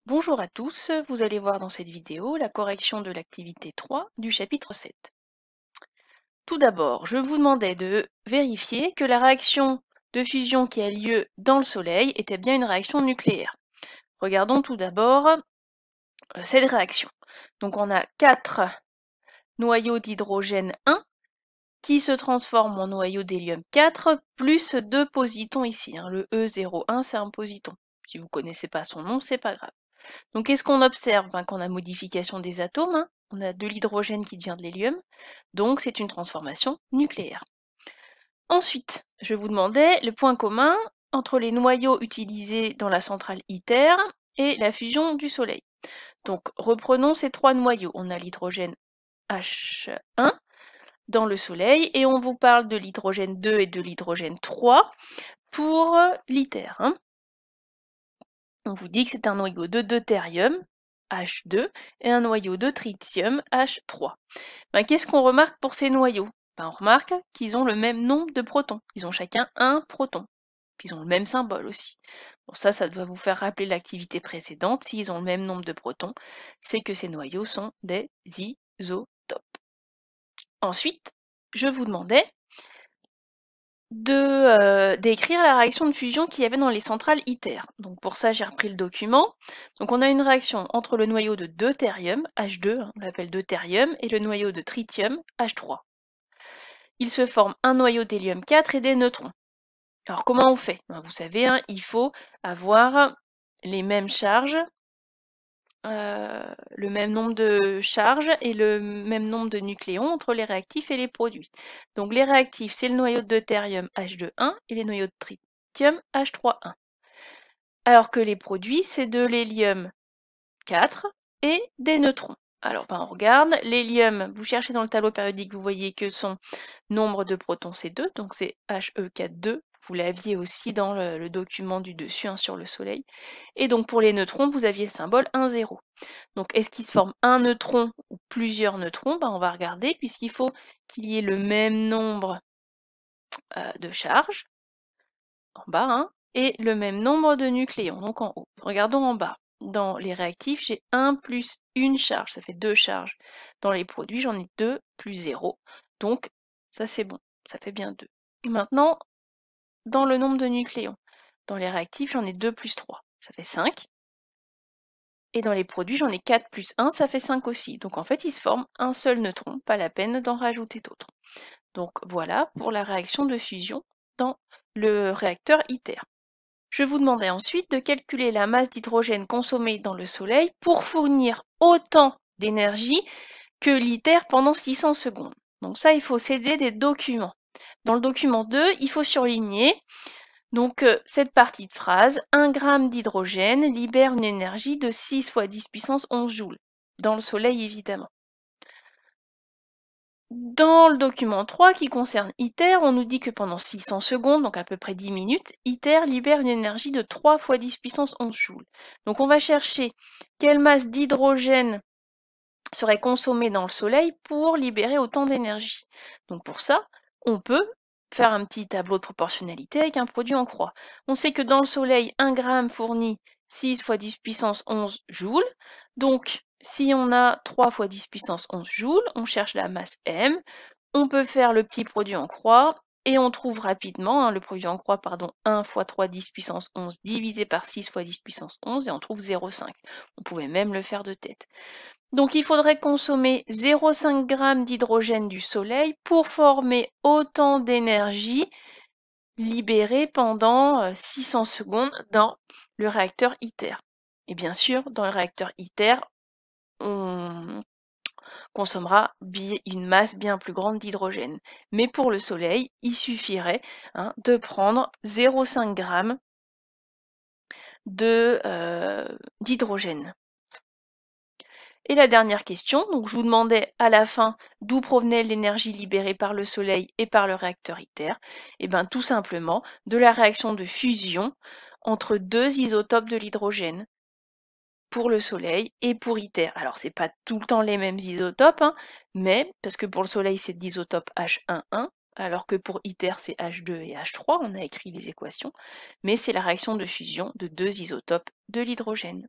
Bonjour à tous, vous allez voir dans cette vidéo la correction de l'activité 3 du chapitre 7. Tout d'abord, je vous demandais de vérifier que la réaction de fusion qui a lieu dans le Soleil était bien une réaction nucléaire. Regardons tout d'abord cette réaction. Donc on a 4 noyaux d'hydrogène 1 qui se transforment en noyau d'hélium 4 plus 2 positons ici. Le E01 c'est un positon. Si vous ne connaissez pas son nom, c'est pas grave. Donc qu'est-ce qu'on observe? Qu'on a modification des atomes, on a de l'hydrogène qui devient de l'hélium, donc c'est une transformation nucléaire. Ensuite, je vous demandais le point commun entre les noyaux utilisés dans la centrale ITER et la fusion du Soleil. Donc reprenons ces trois noyaux. On a l'hydrogène H1 dans le Soleil et on vous parle de l'hydrogène 2 et de l'hydrogène 3 pour l'ITER. On vous dit que c'est un noyau de deutérium, H2, et un noyau de tritium, H3. Qu'est-ce qu'on remarque pour ces noyaux? On remarque qu'ils ont le même nombre de protons. Ils ont chacun un proton. Puis ils ont le même symbole aussi. Bon, ça doit vous faire rappeler l'activité précédente. S'ils ont le même nombre de protons, c'est que ces noyaux sont des isotopes. Ensuite, je vous demandais d'écrire la réaction de fusion qu'il y avait dans les centrales ITER. Donc pour ça, j'ai repris le document. Donc on a une réaction entre le noyau de deutérium, H2, on l'appelle deutérium, et le noyau de tritium, H3. Il se forme un noyau d'hélium 4 et des neutrons. Alors comment on fait? Vous savez, il faut avoir les mêmes charges, le même nombre de charges et le même nombre de nucléons entre les réactifs et les produits. Donc les réactifs, c'est le noyau de deutérium H2,1 et les noyaux de tritium H3,1. Alors que les produits, c'est de l'hélium 4 et des neutrons. Alors on regarde, l'hélium, vous cherchez dans le tableau périodique, vous voyez que son nombre de protons c'est 2, donc c'est He4,2. Vous l'aviez aussi dans le document du dessus sur le Soleil. Et donc pour les neutrons, vous aviez le symbole 1, 0. Donc est-ce qu'il se forme un neutron ou plusieurs neutrons? On va regarder, puisqu'il faut qu'il y ait le même nombre de charges en bas, et le même nombre de nucléons, donc en haut. Regardons en bas. Dans les réactifs, j'ai 1 plus 1 charge, ça fait 2 charges. Dans les produits, j'en ai 2 plus 0. Donc ça c'est bon, ça fait bien 2. Maintenant, dans le nombre de nucléons, dans les réactifs, j'en ai 2 plus 3, ça fait 5. Et dans les produits, j'en ai 4 plus 1, ça fait 5 aussi. Donc en fait, il se forme un seul neutron, pas la peine d'en rajouter d'autres. Donc voilà pour la réaction de fusion dans le réacteur ITER. Je vous demandais ensuite de calculer la masse d'hydrogène consommée dans le Soleil pour fournir autant d'énergie que l'ITER pendant 600 secondes. Donc ça, il faut s'aider des documents. Dans le document 2, il faut surligner donc cette partie de phrase, 1 g d'hydrogène libère une énergie de 6 fois 10 puissance 11 joules. Dans le Soleil, évidemment. Dans le document 3 qui concerne ITER, on nous dit que pendant 600 secondes, donc à peu près 10 minutes, ITER libère une énergie de 3 fois 10 puissance 11 joules. Donc on va chercher quelle masse d'hydrogène serait consommée dans le Soleil pour libérer autant d'énergie. Donc pour ça, on peut faire un petit tableau de proportionnalité avec un produit en croix. On sait que dans le Soleil, 1 gramme fournit 6 fois 10 puissance 11 joules. Donc, si on a 3 fois 10 puissance 11 joules, on cherche la masse M. On peut faire le petit produit en croix et on trouve rapidement, le produit en croix, 1 fois 3 10 puissance 11 divisé par 6 fois 10 puissance 11 et on trouve 0,5. On pouvait même le faire de tête. Donc il faudrait consommer 0,5 g d'hydrogène du Soleil pour former autant d'énergie libérée pendant 600 secondes dans le réacteur ITER. Et bien sûr, dans le réacteur ITER, on consommera une masse bien plus grande d'hydrogène. Mais pour le Soleil, il suffirait de prendre 0,5 g d'hydrogène. Et la dernière question, donc je vous demandais à la fin d'où provenait l'énergie libérée par le Soleil et par le réacteur ITER. Et bien tout simplement de la réaction de fusion entre deux isotopes de l'hydrogène pour le Soleil et pour ITER. Alors c'est pas tout le temps les mêmes isotopes, mais parce que pour le Soleil c'est l'isotope H11, alors que pour ITER c'est H2 et H3, on a écrit les équations, mais c'est la réaction de fusion de deux isotopes de l'hydrogène.